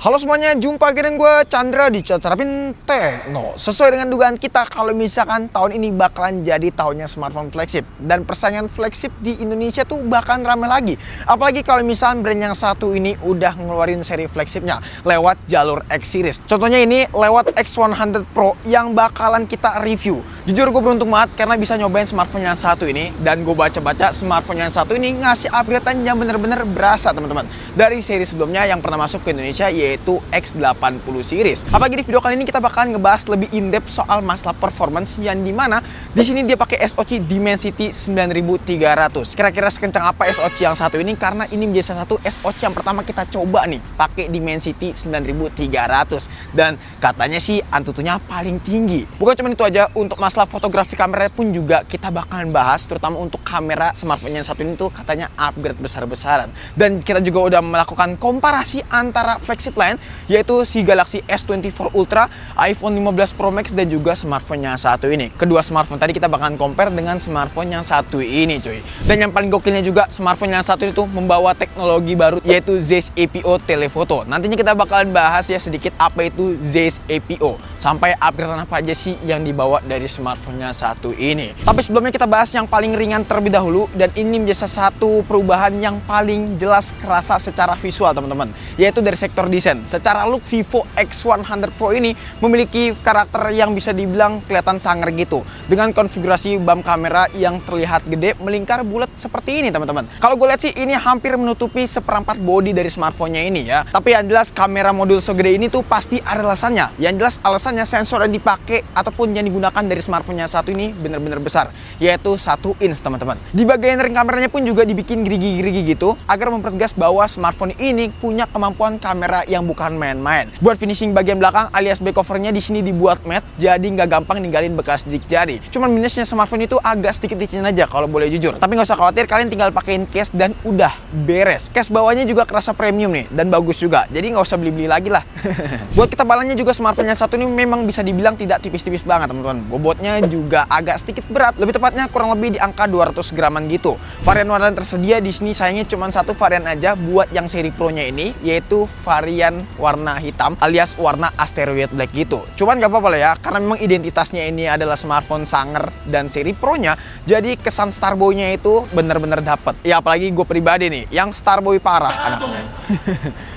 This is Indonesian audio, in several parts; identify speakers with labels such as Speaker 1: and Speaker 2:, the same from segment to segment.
Speaker 1: Halo semuanya, jumpa lagi dengan gue Chandra di Cacarapin Tekno. Sesuai dengan dugaan kita, kalau misalkan tahun ini bakalan jadi tahunnya smartphone flagship. Dan persaingan flagship di Indonesia tuh bakalan rame lagi. Apalagi kalau misalkan brand yang satu ini udah ngeluarin seri flagshipnya lewat jalur X series. Contohnya ini lewat X100 Pro yang bakalan kita review. Jujur gue beruntung banget karena bisa nyobain smartphone yang satu ini. Dan gue baca-baca smartphone yang satu ini ngasih upgrade-an yang bener-bener berasa teman-teman. Dari seri sebelumnya yang pernah masuk ke Indonesia yaitu X80 series. Apalagi di video kali ini kita bakalan ngebahas lebih in-depth soal masalah performance yang dimana di sini dia pakai SoC Dimensity 9300. Kira-kira sekencang apa SoC yang satu ini karena ini menjadi salah satu SoC yang pertama kita coba nih pakai Dimensity 9300 dan katanya sih Antutunya paling tinggi. Bukan cuma itu aja, untuk masalah fotografi kamera pun juga kita bakalan bahas, terutama untuk kamera smartphone yang satu ini tuh katanya upgrade besar-besaran. Dan kita juga udah melakukan komparasi antara flagship lain yaitu si Galaxy S24 Ultra, iPhone 15 Pro Max dan juga smartphone yang satu ini. Kedua smartphone tadi kita bakalan compare dengan smartphone yang satu ini cuy. Dan yang paling gokilnya juga smartphone yang satu itu membawa teknologi baru yaitu Zeiss APO Telephoto. Nantinya kita bakalan bahas ya sedikit apa itu Zeiss APO, sampai upgrade apa aja sih yang dibawa dari smartphone yang satu ini. Tapi sebelumnya kita bahas yang paling ringan terlebih dahulu, dan ini menjadi salah satu perubahan yang paling jelas kerasa secara visual teman-teman, yaitu dari sektor desain. Secara look, Vivo X100 Pro ini memiliki karakter yang bisa dibilang kelihatan sangar gitu, dengan konfigurasi bump kamera yang terlihat gede melingkar bulat seperti ini teman-teman. Kalau gue lihat sih ini hampir menutupi seperempat body dari smartphone-nya ini ya. Tapi yang jelas kamera modul segede ini tuh pasti ada alasannya. Yang jelas alasannya sensor yang dipakai ataupun yang digunakan dari smartphone-nya satu ini benar-benar besar, yaitu 1 inch teman-teman. Di bagian ring kameranya pun juga dibikin gerigi-gerigi gitu agar mempertegas bahwa smartphone ini punya kemampuan kamera yang bukan main-main. Buat finishing bagian belakang alias back covernya di sini dibuat matte, jadi nggak gampang ninggalin bekas sidik jari. Cuman minusnya smartphone itu agak sedikit licin aja kalau boleh jujur. Tapi nggak usah khawatir, kalian tinggal pakein case dan udah beres. Case bawahnya juga kerasa premium nih dan bagus juga, jadi nggak usah beli-beli lagi lah. Buat ketebalannya juga smartphone yang satu ini memang bisa dibilang tidak tipis-tipis banget teman-teman. Bobotnya juga agak sedikit berat, lebih tepatnya kurang lebih di angka 200 graman gitu. Varian warna yang tersedia di sini sayangnya cuma satu varian aja buat yang seri Pro-nya ini, yaitu varian warna hitam alias warna asteroid black gitu. Cuman gak apa-apa lah ya, karena memang identitasnya ini adalah smartphone sangar dan seri Pro-nya, jadi kesan Starboy-nya itu bener-bener dapet. Ya apalagi gue pribadi nih, yang Starboy parah anaknya.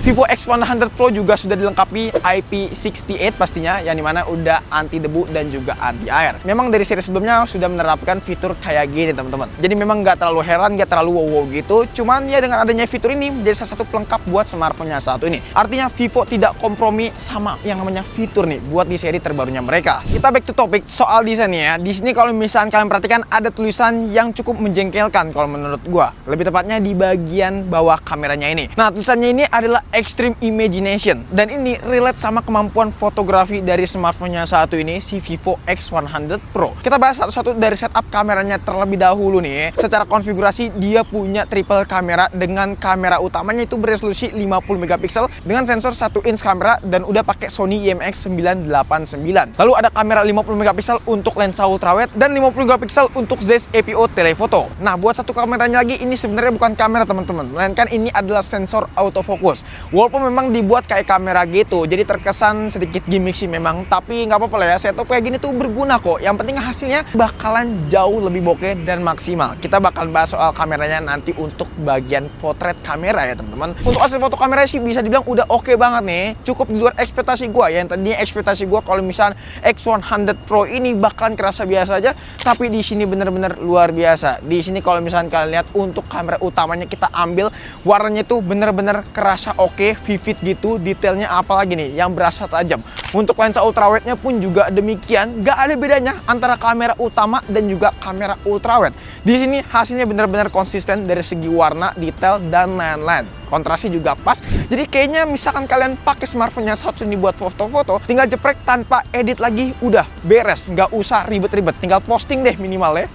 Speaker 1: Vivo X100 Pro juga sudah dilengkapi IP68 pastinya, yang dimana udah anti debu dan juga anti air. Memang dari seri sebelumnya sudah menerapkan fitur kayak gini teman-teman. Jadi memang nggak terlalu heran, nggak terlalu wow gitu. Cuman ya dengan adanya fitur ini menjadi salah satu pelengkap buat smartphone-nya satu ini. Artinya Vivo tidak kompromi sama yang namanya fitur nih buat di seri terbarunya mereka. Kita back to topic soal desainnya ya. Di sini kalau misalkan kalian perhatikan ada tulisan yang cukup menjengkelkan kalau menurut gua. Lebih tepatnya di bagian bawah kameranya ini. Nah, tulisannya ini adalah Extreme Imagination dan ini relate sama kemampuan fotografi dari smartphone-nya satu ini, si Vivo X100 Pro. Kita bahas satu-satu dari setup kameranya terlebih dahulu nih. Secara konfigurasi dia punya triple kamera dengan kamera utamanya itu beresolusi 50 megapiksel dengan sensor 1 inch kamera dan udah pakai Sony IMX989. Lalu ada kamera 50 megapiksel untuk lensa ultrawide dan 50 megapiksel untuk Zeiss APO Telephoto. Nah, buat satu kameranya lagi ini sebenarnya bukan kamera teman-teman, melainkan ini adalah sensor autofocus. Walaupun memang dibuat kayak kamera gitu, jadi terkesan sedikit gimmick sih memang, tapi nggak apa-apa lah ya, setup kayak gini tuh berguna kok. Yang penting hasilnya bakalan jauh lebih bokeh dan maksimal. Kita bakal bahas soal kameranya nanti untuk bagian potret kamera ya teman-teman. Untuk hasil foto kamera sih bisa dibilang udah oke banget nih, cukup di luar ekspektasi gua ya. Yang tadinya ekspektasi gua kalau misalnya X100 Pro ini bakalan kerasa biasa aja, tapi di sini bener-bener luar biasa. Di sini kalau misalnya kalian lihat untuk kamera utamanya kita ambil, warnanya tuh bener-bener kerasa oke, vivid gitu, detailnya apalagi nih yang berasa tajam. Untuk lensa ultrawide-nya pun juga demikian, gak ada bedanya antara kamera utama dan juga kamera ultrawide. Di sini hasilnya benar-benar konsisten dari segi warna, detail dan lain-lain. Kontrasnya juga pas. Jadi kayaknya misalkan kalian pakai smartphone-nya satu ini buat foto-foto, tinggal jeprek tanpa edit lagi, udah beres, nggak usah ribet-ribet, tinggal posting deh minimal ya.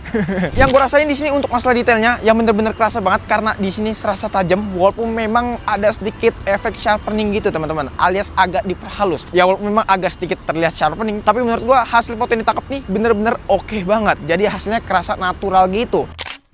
Speaker 1: Yang gue rasain di sini untuk masalah detailnya yang bener-bener kerasa banget karena di sini serasa tajam, walaupun memang ada sedikit efek sharpening gitu teman-teman, alias agak diperhalus. Ya walaupun memang agak sedikit terlihat sharpening, tapi menurut gue hasil foto yang ditangkap nih bener-bener oke banget. Jadi hasilnya kerasa natural gitu.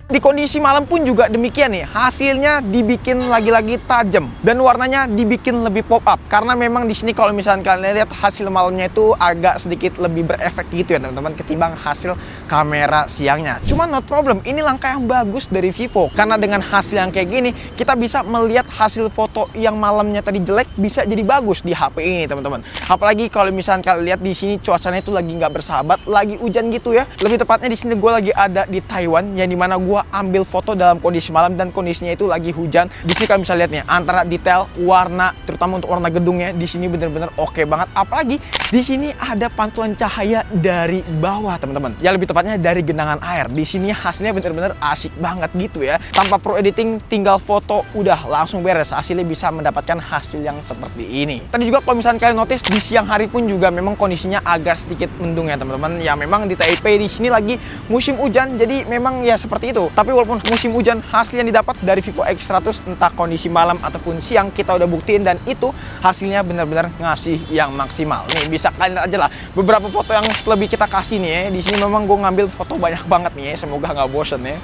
Speaker 1: Di kondisi malam pun juga demikian nih, hasilnya dibikin lagi-lagi tajam dan warnanya dibikin lebih pop up karena memang di sini kalau misalkan kalian lihat hasil malamnya itu agak sedikit lebih berefek gitu ya teman-teman ketimbang hasil kamera siangnya. Cuma not problem, ini langkah yang bagus dari Vivo karena dengan hasil yang kayak gini kita bisa melihat hasil foto yang malamnya tadi jelek bisa jadi bagus di HP ini teman-teman. Apalagi kalau misalkan kalian lihat di sini cuacanya itu lagi nggak bersahabat, lagi hujan gitu ya. Lebih tepatnya di sini gue lagi ada di Taiwan yang dimana gue ambil foto dalam kondisi malam dan kondisinya itu lagi hujan. Di sini kalian bisa lihat nih antara detail warna, terutama untuk warna gedungnya di sini bener-bener oke banget. Apalagi di sini ada pantulan cahaya dari bawah teman-teman. Ya lebih tepatnya dari genangan air. Di sini hasilnya bener-bener asik banget gitu ya. Tanpa pro editing, tinggal foto udah langsung beres. Hasilnya bisa mendapatkan hasil yang seperti ini. Tadi juga kalau misalnya kalian notice di siang hari pun juga memang kondisinya agak sedikit mendung ya teman-teman. Ya memang di Taipei di sini lagi musim hujan, jadi memang ya seperti itu. Tapi walaupun musim hujan, hasil yang didapat dari Vivo X100 entah kondisi malam ataupun siang kita udah buktiin dan itu hasilnya benar-benar ngasih yang maksimal. Nih bisa kalian lihat aja lah beberapa foto yang lebih kita kasih nih ya. Di sini memang gue ngambil foto banyak banget nih ya. Semoga nggak bosen ya.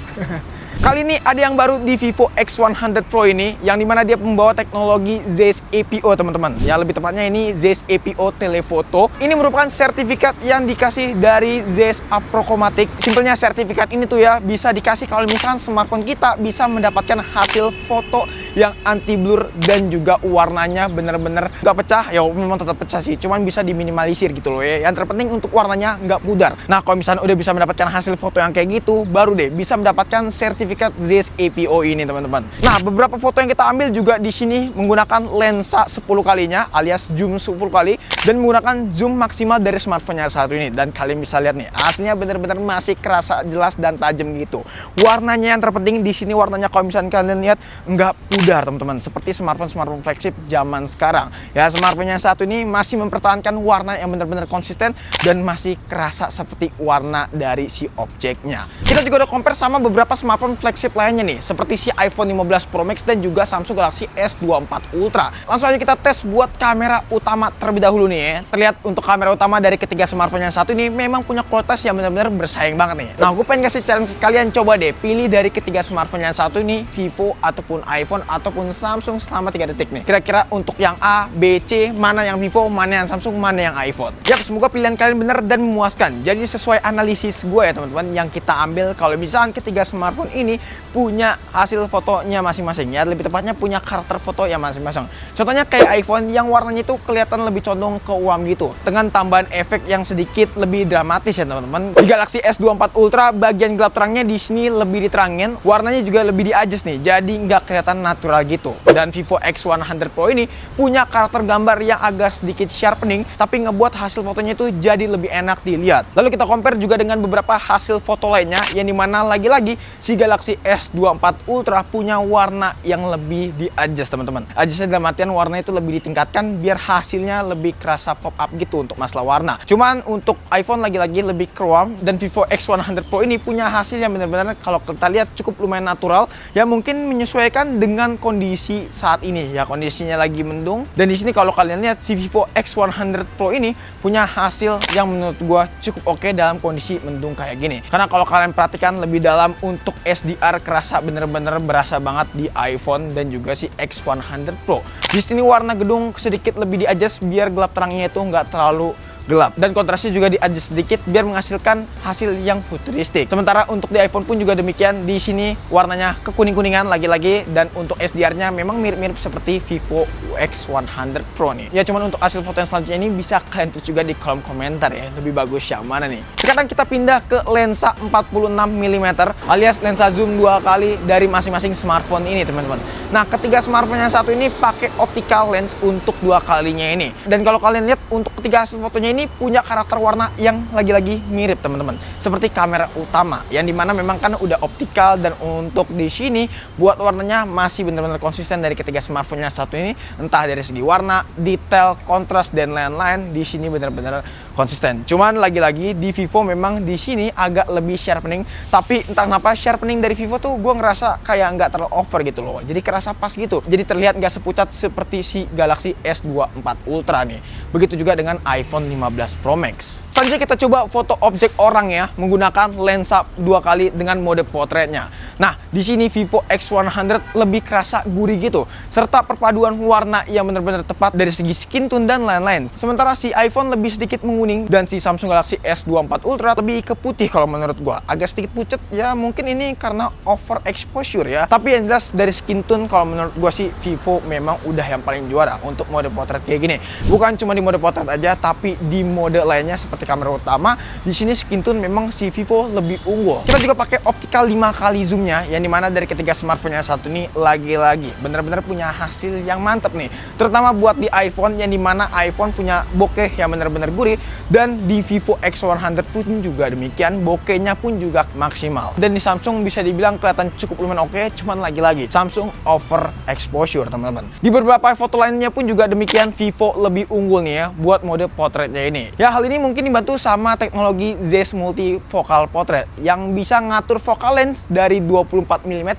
Speaker 1: Kali ini ada yang baru di Vivo X100 Pro ini, yang dimana dia membawa teknologi Zeiss APO teman-teman. Ya lebih tepatnya ini Zeiss APO Telefoto. Ini merupakan sertifikat yang dikasih dari Zeiss Aprochromatic. Simpelnya sertifikat ini tuh ya bisa dikasih kalau misalkan smartphone kita bisa mendapatkan hasil foto yang anti blur dan juga warnanya bener-bener nggak pecah. Ya memang tetap pecah sih, cuman bisa diminimalisir gitu loh ya. Yang terpenting untuk warnanya nggak pudar. Nah kalau misalnya udah bisa mendapatkan hasil foto yang kayak gitu, baru deh bisa mendapatkan sertifikat Zeiss APO ini teman-teman. Nah beberapa foto yang kita ambil juga di sini menggunakan lensa 10 kalinya alias zoom 10 kali dan menggunakan zoom maksimal dari smartphone-nya satu ini. Dan kalian bisa lihat nih hasilnya bener-bener masih kerasa jelas dan tajam gitu. Warnanya yang terpenting di sini warnanya kalau misalnya kalian lihat nggak pudar teman-teman seperti smartphone flagship zaman sekarang. Ya smartphone-nya satu ini masih mempertahankan warna yang benar-benar konsisten dan masih kerasa seperti warna dari si objeknya. Kita juga udah compare sama beberapa smartphone flagship lainnya nih seperti si iPhone 15 Pro Max dan juga Samsung Galaxy S24 Ultra. Langsung aja kita tes buat kamera utama terlebih dahulu nih ya. Terlihat untuk kamera utama dari ketiga smartphone yang satu ini memang punya kualitas yang benar-benar bersaing banget nih. Nah, gue pengen kasih challenge kalian, coba deh pilih dari ketiga smartphone yang satu ini Vivo ataupun iPhone ataupun Samsung selama 3 detik nih. Kira-kira untuk yang A, B, C, mana yang Vivo, mana yang Samsung, mana yang iPhone. Yap, semoga pilihan kalian benar dan memuaskan. Jadi sesuai analisis gue ya teman-teman yang kita ambil kalau misalkan ketiga smartphone ini punya hasil fotonya masing-masing ya, lebih tepatnya punya karakter foto yang masing-masing. Contohnya kayak iPhone yang warnanya itu kelihatan lebih condong ke uam gitu dengan tambahan efek yang sedikit lebih dramatis ya teman-teman. Di Galaxy S24 Ultra bagian gelap terangnya di sini lebih diterangin, warnanya juga lebih di-adjust nih, jadi nggak kelihatan natural gitu. Dan Vivo X100 Pro ini punya karakter gambar yang agak sedikit sharpening tapi ngebuat hasil fotonya itu jadi lebih enak dilihat. Lalu kita compare juga dengan beberapa hasil foto lainnya yang dimana lagi-lagi si Galaxy S24 Ultra punya warna yang lebih di-adjust teman-teman. Adjustnya dalam artian warna itu lebih ditingkatkan biar hasilnya lebih kerasa pop up gitu untuk masalah warna. Cuman untuk iPhone lagi-lagi lebih chrome dan Vivo X100 Pro ini punya hasil yang benar-benar kalau kita lihat cukup lumayan natural ya, mungkin menyesuaikan dengan kondisi saat ini ya, kondisinya lagi mendung. Dan di sini kalau kalian lihat si Vivo X100 Pro ini punya hasil yang menurut gua cukup oke dalam kondisi mendung kayak gini. Karena kalau kalian perhatikan lebih dalam untuk SDR kerasa bener-bener berasa banget di iPhone dan juga si X100 Pro. Di sini warna gedung sedikit lebih di-adjust biar gelap terangnya itu nggak terlalu gelap dan kontrasnya juga di-adjust sedikit biar menghasilkan hasil yang futuristik. Sementara untuk di iPhone pun juga demikian, di sini warnanya kekuning-kuningan lagi-lagi dan untuk SDR-nya memang mirip-mirip seperti Vivo X100 Pro nih. Ya cuman untuk hasil foto yang selanjutnya ini bisa kalian tulis juga di kolom komentar ya, lebih bagus yang mana nih. Sekarang kita pindah ke lensa 46 mm alias lensa zoom 2 kali dari masing-masing smartphone ini teman-teman. Nah ketiga smartphone yang satu ini pakai optical lens untuk 2 kalinya ini. Dan kalau kalian lihat untuk ketiga hasil fotonya ini punya karakter warna yang lagi-lagi mirip teman-teman seperti kamera utama yang dimana memang kan udah optikal dan untuk di sini buat warnanya masih benar-benar konsisten dari ketiga smartphone yang satu ini, entah dari segi warna, detail, kontras dan lain-lain di sini benar-benar konsisten. Cuman lagi-lagi di Vivo memang di sini agak lebih sharpening, tapi entah kenapa sharpening dari Vivo tuh gue ngerasa kayak nggak terlalu over gitu loh, jadi kerasa pas gitu, jadi terlihat nggak sepucat seperti si Galaxy S24 Ultra nih. Begitu juga dengan iPhone 15 Pro Max. Selanjutnya kita coba foto objek orang ya menggunakan lensa 2 kali dengan mode potretnya. Nah, di sini Vivo X100 lebih kerasa gurih gitu, serta perpaduan warna yang benar-benar tepat dari segi skin tone dan lain-lain. Sementara si iPhone lebih sedikit menguning dan si Samsung Galaxy S24 Ultra lebih ke putih kalau menurut gua. Agak sedikit pucat ya, mungkin ini karena over exposure ya. Tapi yang jelas dari skin tone kalau menurut gua sih Vivo memang udah yang paling juara untuk mode potret kayak gini. Bukan cuma di mode potret aja, tapi di mode lainnya seperti kamera utama, di sini skin tone memang si Vivo lebih unggul. Kita juga pakai optical 5 kali zoomnya, yang dimana dari ketiga smartphone yang satu ini lagi-lagi bener-bener punya hasil yang mantep nih, terutama buat di iPhone, yang dimana iPhone punya bokeh yang bener-bener gurih, dan di Vivo X100 pun juga demikian, bokehnya pun juga maksimal. Dan di Samsung bisa dibilang kelihatan cukup lumayan oke, cuman lagi-lagi Samsung over exposure teman-teman. Di beberapa foto lainnya pun juga demikian, Vivo lebih unggul nih ya buat mode potretnya ini. Ya, hal ini mungkin dibantu sama teknologi Zeiss Multifocal Portrait yang bisa ngatur focal lens dari 24 mm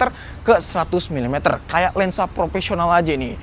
Speaker 1: ke 100 mm, kayak lensa profesional aja nih.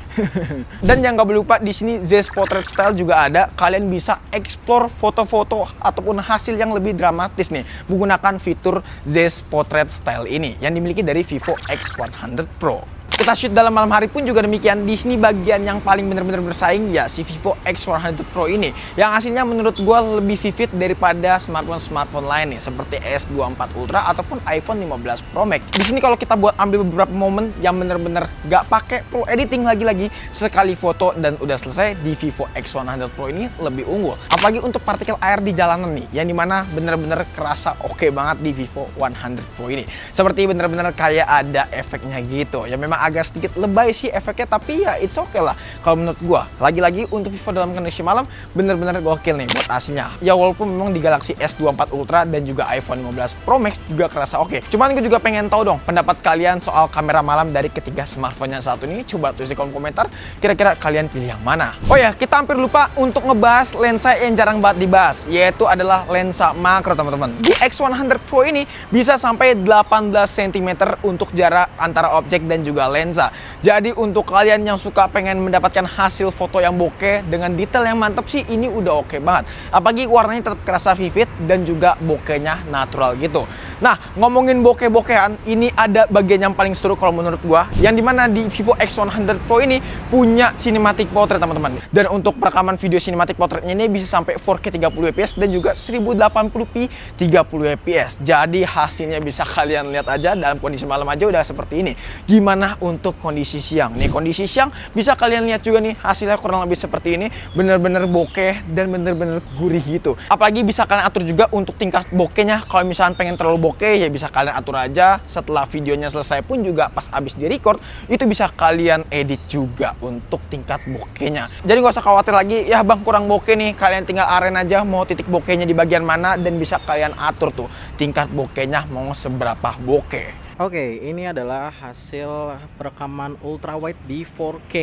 Speaker 1: Dan yang gak boleh lupa, di sini Zeiss Portrait Style juga ada. Kalian bisa explore foto-foto ataupun hasil yang lebih dramatis nih menggunakan fitur Zeiss Portrait Style ini yang dimiliki dari Vivo X100 Pro. Kita shoot dalam malam hari pun juga demikian. Di sini bagian yang paling benar-benar bersaing ya si Vivo X100 Pro ini, yang hasilnya menurut gua lebih vivid daripada smartphone lain nih seperti S24 Ultra ataupun iPhone 15 Pro Max. Di sini kalau kita buat ambil beberapa momen yang benar-benar gak pakai pro editing lagi-lagi, sekali foto dan udah selesai, di Vivo X100 Pro ini lebih unggul. Apalagi untuk partikel air di jalanan nih, yang dimana benar-benar kerasa oke banget di Vivo 100 Pro ini. Seperti benar-benar kayak ada efeknya gitu. Ya memang agak sedikit lebay sih efeknya, tapi ya it's okay lah kalau menurut gua. Lagi-lagi untuk Vivo dalam kondisi malam bener-bener gokil nih buat aslinya. Ya walaupun memang di Galaxy S24 Ultra dan juga iPhone 15 Pro Max juga kerasa oke. Cuman gue juga pengen tahu dong pendapat kalian soal kamera malam dari ketiga smartphone yang satu ini. Coba tulis di kolom komentar, kira-kira kalian pilih yang mana. Oh ya, kita hampir lupa untuk ngebahas lensa yang jarang banget dibahas, yaitu adalah lensa makro teman-teman. Di X100 Pro ini bisa sampai 18 cm untuk jarak antara objek dan juga lensa. Jadi untuk kalian yang suka pengen mendapatkan hasil foto yang bokeh dengan detail yang mantap sih, ini udah oke banget. Apalagi warnanya tetap kerasa vivid dan juga bokehnya natural gitu. Nah, ngomongin bokeh-bokehan, ini ada bagian yang paling seru kalau menurut gua, yang dimana di Vivo X100 Pro ini punya cinematic portrait teman-teman. Dan untuk perekaman video cinematic portraitnya ini bisa sampai 4K 30 fps dan juga 1080p 30 fps. Jadi hasilnya bisa kalian lihat aja dalam kondisi malam aja udah seperti ini. Gimana untuk kondisi siang? Nih kondisi siang bisa kalian lihat juga nih hasilnya kurang lebih seperti ini, bener-bener bokeh dan bener-bener gurih gitu. Apalagi bisa kalian atur juga untuk tingkat bokehnya. Kalau misalnya pengen terlalu bokeh ya bisa kalian atur aja. Setelah videonya selesai pun juga pas habis di record itu bisa kalian edit juga untuk tingkat bokehnya. Jadi nggak usah khawatir lagi ya bang kurang bokeh nih, kalian tinggal aren aja mau titik bokehnya di bagian mana dan bisa kalian atur tuh tingkat bokehnya mau seberapa bokeh.
Speaker 2: Oke, ini adalah hasil perekaman ultrawide di 4K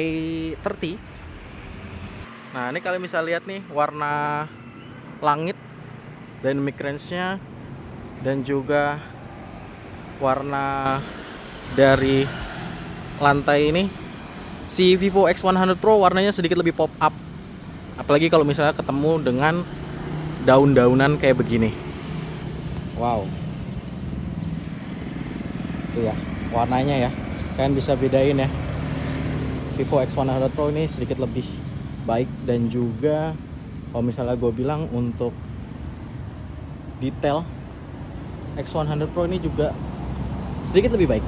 Speaker 2: 30. Nah, ini kalian bisa lihat nih warna langit dynamic range-nya dan juga warna dari lantai ini. Si Vivo X100 Pro warnanya sedikit lebih pop up. Apalagi kalau misalnya ketemu dengan daun-daunan kayak begini. Wow. Itu ya warnanya ya, kalian bisa bedain ya. Vivo X100 Pro ini sedikit lebih baik, dan juga kalau misalnya gue bilang untuk detail, X100 Pro ini juga sedikit lebih baik.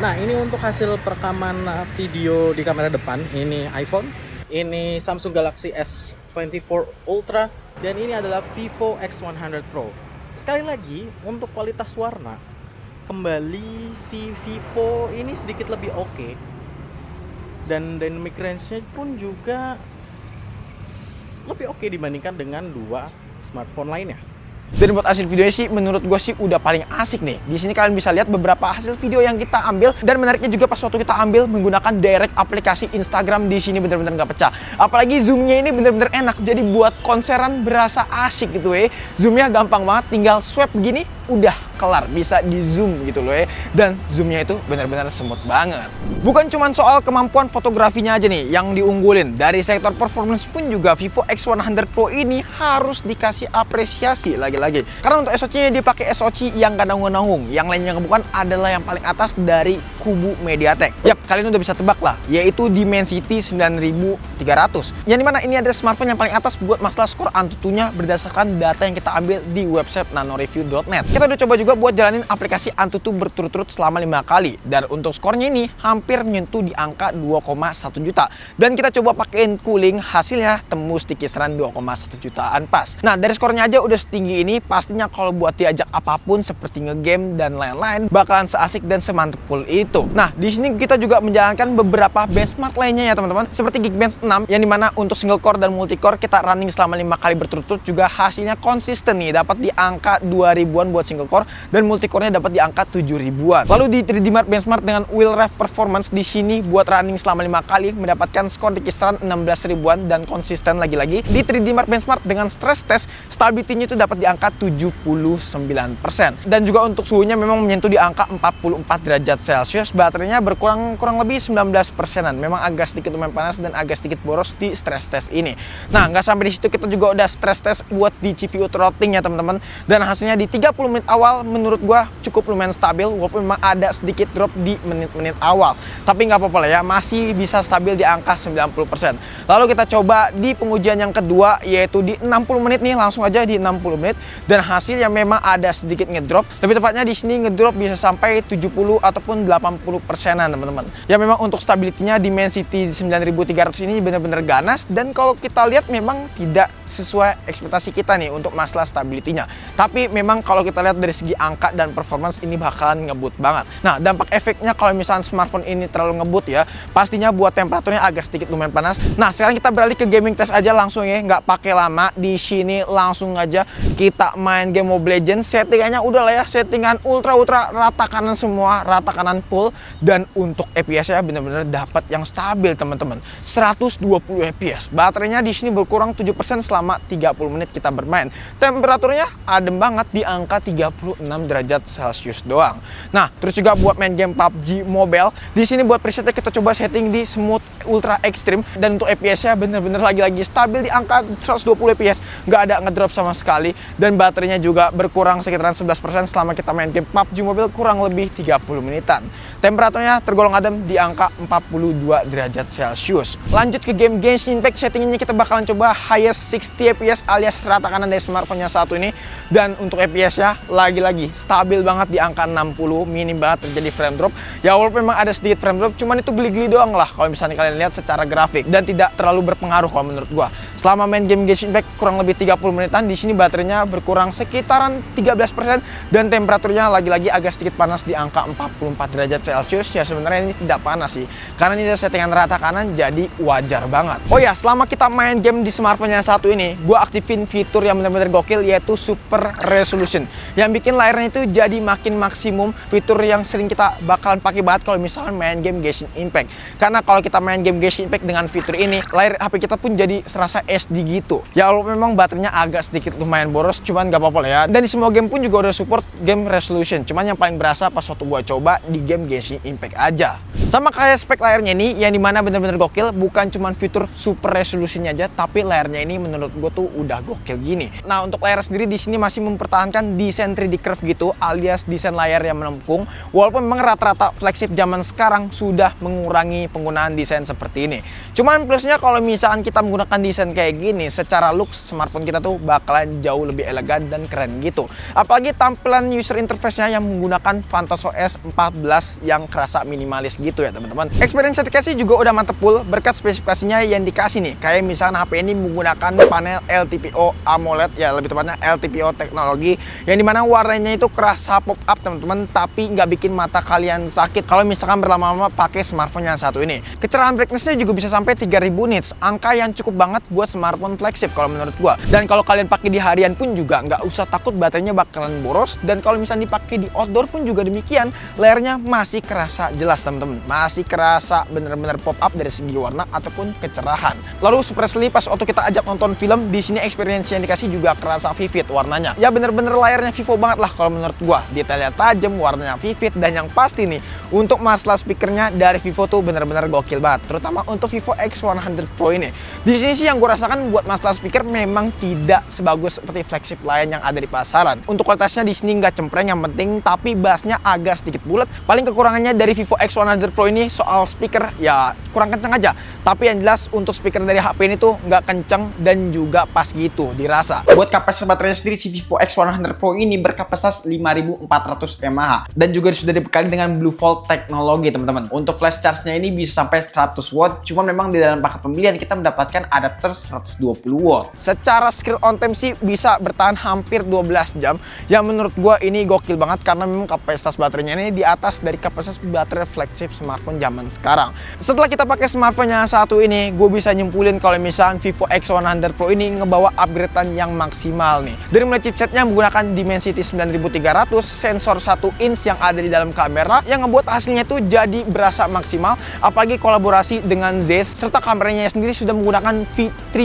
Speaker 2: Nah, ini untuk hasil perekaman video di kamera depan. Ini iPhone, ini Samsung Galaxy S24 Ultra, dan ini adalah Vivo X100 Pro. Sekali lagi untuk kualitas warna, kembali si Vivo ini sedikit lebih oke, dan dynamic range-nya pun juga lebih oke dibandingkan dengan dua smartphone lainnya.
Speaker 1: Dan buat hasil videonya sih menurut gue sih udah paling asik nih. Di sini kalian bisa lihat beberapa hasil video yang kita ambil, dan menariknya juga pas waktu kita ambil menggunakan direct aplikasi Instagram, di sini bener-bener nggak pecah. Apalagi zoomnya ini bener-bener enak, jadi buat konseran berasa asik gitu ya. Zoomnya gampang banget, tinggal swipe begini udah kelar, bisa di zoom gitu loh ya. Dan zoomnya itu benar-benar smooth banget. Bukan cuma soal kemampuan fotografinya aja nih yang diunggulin, dari sektor performance pun juga Vivo X100 Pro ini harus dikasih apresiasi lagi-lagi. Karena untuk SoC-nya dia pakai SoC yang gak nanggung-nanggung, yang lainnya bukan adalah yang paling atas dari kubu MediaTek. Yap, kalian udah bisa tebak lah, yaitu Dimensity 9300. Yang dimana ini ada smartphone yang paling atas buat masalah skor Antutunya berdasarkan data yang kita ambil di website nanoreview.net. Kita udah coba juga buat jalanin aplikasi Antutu berturut-turut selama 5 kali, dan untuk skornya ini hampir menyentuh di angka 2,1 juta. Dan kita coba pakein cooling, hasilnya tembus di kisaran 2,1 jutaan pas. Nah, dari skornya aja udah setinggi ini, pastinya kalau buat diajak apapun seperti ngegame dan lain-lain bakalan seasik dan semantep full itu. Nah, di sini kita juga menjalankan beberapa benchmark lainnya ya teman-teman, seperti Geekbench 6 yang dimana untuk single core dan multi core kita running selama 5 kali berturut-turut, juga hasilnya konsisten nih, dapat di angka 2000-an buat single core, dan multi core-nya dapat di angka 7000-an. Lalu di 3D Mark benchmark dengan Wheel Rev Performance, di sini buat running selama 5 kali mendapatkan skor di kisaran 16.000-an dan konsisten lagi-lagi. Di 3D Mark benchmark dengan stress test, stability-nya itu dapat di angka 79%. Dan juga untuk suhunya memang menyentuh di angka 44 derajat Celcius. Baterainya berkurang lebih 19%-an. Memang agak sedikit lumayan panas dan agak sedikit boros di stress test ini. Nah, nggak sampai di situ, kita juga udah stress test buat di CPU throttling ya teman-teman. Dan hasilnya di 30 menit awal menurut gua cukup lumayan stabil, walaupun memang ada sedikit drop di menit-menit awal. Tapi nggak apa-apa lah ya, masih bisa stabil di angka 90%. Lalu kita coba di pengujian yang kedua, yaitu di 60 menit nih, langsung aja di 60 menit. Dan hasilnya memang ada sedikit ngedrop, tapi tepatnya di sini ngedrop bisa sampai 70 ataupun 80%-an teman-teman. Ya memang untuk stability-nya Dimensity 9300 ini benar-benar ganas, dan kalau kita lihat memang tidak sesuai ekspektasi kita nih untuk masalah stability-nya. Tapi memang kalau kita lihat dari segi angka dan performance ini bakalan ngebut banget. Nah, dampak efeknya kalau misalnya smartphone ini terlalu ngebut ya, pastinya buat temperaturnya agak sedikit lumayan panas. Nah, sekarang kita beralih ke gaming test aja langsung ya, nggak pakai lama. Di sini langsung aja kita main game Mobile Legends. Settingannya udah lah ya, settingan ultra rata kanan semua, rata kanan full, dan untuk FPS-nya bener-bener dapat yang stabil teman-teman. 120 FPS. Baterainya di sini berkurang 7% selama 30 menit kita bermain. Temperaturnya adem banget di angka 36 derajat Celcius doang. Nah, terus juga buat main game PUBG Mobile, di sini buat presetnya kita coba setting di smooth ultra extreme, dan untuk FPS-nya bener-bener lagi-lagi stabil di angka 120 FPS, nggak ada ngedrop sama sekali, dan baterainya juga berkurang sekitaran 11% selama kita main game PUBG Mobile kurang lebih 30 menitan. Temperaturnya tergolong adem di angka 42 derajat Celcius. Lanjut ke game Genshin Impact, settingannya kita bakalan coba highest 60 FPS alias rata kanan dari smartphone-nya satu ini, dan untuk FPS-nya lagi-lagi stabil banget di angka 60, minim banget terjadi frame drop. Ya walaupun memang ada sedikit frame drop, cuman itu geli-geli doang lah kalau misalnya kalian lihat secara grafik, dan tidak terlalu berpengaruh kalau menurut gua. Selama main game Genshin Impact kurang lebih 30 menitan, di sini baterainya berkurang sekitaran 13%, dan temperaturnya lagi-lagi agak sedikit panas di angka 44 derajat Celcius. Ya sebenarnya ini tidak panas sih, karena ini ada settingan rata kanan, jadi wajar banget. Oh ya, selama kita main game di smartphone yang satu ini, gua aktifin fitur yang benar-benar gokil, yaitu Super Resolution, yang bikin layarnya itu jadi makin maksimum. Fitur yang sering kita bakalan pakai banget kalau misalkan main game Genshin Impact, karena kalau kita main game Genshin Impact dengan fitur ini, layar HP kita pun jadi serasa SD gitu. Ya walaupun memang baterainya agak sedikit lumayan boros, cuman gak apa-apa lah ya. Dan di semua game pun juga udah support game resolution, cuman yang paling berasa pas waktu gua coba di game Genshin Impact aja. Sama kayak spek layarnya ini, yang dimana bener-bener gokil, bukan cuman fitur super resolusinya aja, tapi layarnya ini menurut gue tuh udah gokil gini. Nah, untuk layar sendiri di sini masih mempertahankan desain 3D curve gitu, alias desain layar yang melengkung. Walaupun memang rata-rata flagship zaman sekarang sudah mengurangi penggunaan desain seperti ini. Cuman plusnya kalau misalkan kita menggunakan desain kayak gini, secara looks smartphone kita tuh bakalan jauh lebih elegan dan keren gitu. Apalagi tampilan user interface-nya yang menggunakan PhantasOS 14 yang kerasa minimalis gitu ya teman-teman. Experience sertifikasi juga udah mantep full berkat spesifikasinya yang dikasih nih. Kayak misalnya HP ini menggunakan panel LTPO AMOLED, ya lebih tepatnya LTPO teknologi, yang dimana warnanya itu kerasa pop up teman-teman, tapi nggak bikin mata kalian sakit kalau misalkan berlama-lama pakai smartphone yang satu ini. Kecerahan brightness-nya juga bisa sampai 3000 nits, angka yang cukup banget buat smartphone flagship kalau menurut gua. Dan kalau kalian pakai di harian pun juga nggak usah takut baterainya bakalan boros, dan kalau misalnya dipakai di outdoor pun juga demikian, layarnya masih kerasa jelas teman-teman, masih kerasa bener-bener pop up dari segi warna ataupun kecerahan. Lalu surprisingly pas waktu kita ajak nonton film, di sini experience yang dikasih juga kerasa vivid warnanya. Ya bener-bener layarnya Vivo banget lah kalau menurut gua, detailnya tajam, warnanya vivid, dan yang pasti nih untuk masalah speakernya dari Vivo tuh bener-bener gokil banget, terutama untuk Vivo X100 Pro ini. Di sini sih yang gue rasakan buat masalah speaker memang tidak sebagus seperti flagship lain yang ada di pasaran. Untuk kualitasnya di sini nggak cempreng, yang penting, tapi bassnya agak sedikit bulat. Paling kekurangannya dari Vivo X100 Pro ini soal speaker ya kurang kenceng aja. Tapi yang jelas untuk speaker dari HP ini tuh nggak kenceng dan juga pas gitu dirasa. Buat kapasitas baterainya sendiri, si Vivo X100 Pro ini berkapasitas 5400 mAh dan juga sudah dibekali dengan Blue Volt teknologi teman-teman. Untuk flash charge-nya ini bisa sampai 100 watt, cuman memang di dalam paket pembelian kita mendapatkan adapter 120 watt. Secara screen on time sih bisa bertahan hampir 12 jam. Yang menurut gua ini gokil banget karena memang kapasitas baterainya ini di atas dari kapasitas baterai flagship smartphone zaman sekarang. Setelah kita pakai smartphone yang satu ini, gue bisa nyimpulin kalau misalnya Vivo X100 Pro ini ngebawa upgradean yang maksimal nih. Dari mulai chipsetnya menggunakan Dimensity 9300, sensor 1 inch yang ada di dalam kamera yang ngebuat hasilnya itu jadi berasa maksimal, apalagi kolaborasi dengan Zeiss, serta kameranya sendiri sudah menggunakan V3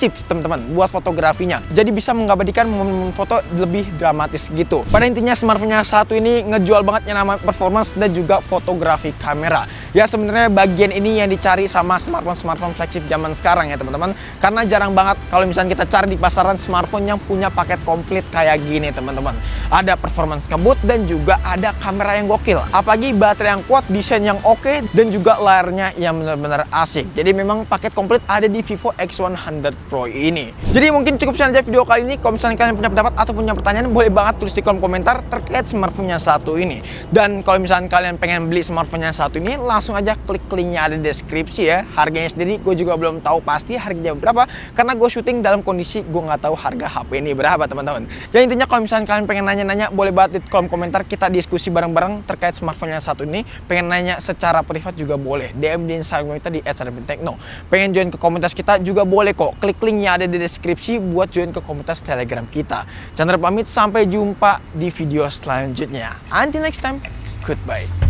Speaker 1: chips teman-teman buat fotografinya, jadi bisa mengabadikan momen-momen foto lebih dramatis gitu. Pada intinya smartphone-nya satu ini ngejual banget yang namanya performance dan juga fotografi kamera. Ya sebenarnya bagian ini yang dicari sama smartphone flagship zaman sekarang ya teman-teman, karena jarang banget kalau misalnya kita cari di pasaran smartphone yang punya paket komplit kayak gini teman-teman. Ada performance ngebut dan juga ada kamera yang gokil, apalagi baterai yang kuat, desain yang oke, dan juga layarnya yang benar-benar asik. Jadi memang paket komplit ada di Vivo X100 Pro ini. Jadi mungkin cukup sekian aja video kali ini. Kalau misalnya kalian punya pendapat atau punya pertanyaan, boleh banget tulis di kolom komentar terkait smartphone-nya satu ini. Dan kalau misalnya kalian pengen beli smartphone-nya satu ini, langsung aja klik linknya ada di deskripsi ya. Harganya sendiri gue juga belum tahu pasti harganya berapa, karena gue syuting dalam kondisi gue nggak tahu harga HP ini berapa teman-teman. Jadi intinya kalau misalnya kalian pengen nanya-nanya, boleh banget di kolom komentar, kita diskusi bareng-bareng terkait smartphone-nya satu ini. Pengen nanya secara privat juga boleh, DM di Instagram kita di @sarapintekno. Pengen join ke komunitas kita juga boleh kok, klik linknya ada di deskripsi buat join ke komunitas Telegram kita. Chandra pamit, sampai jumpa di video selanjutnya. Until next time, goodbye.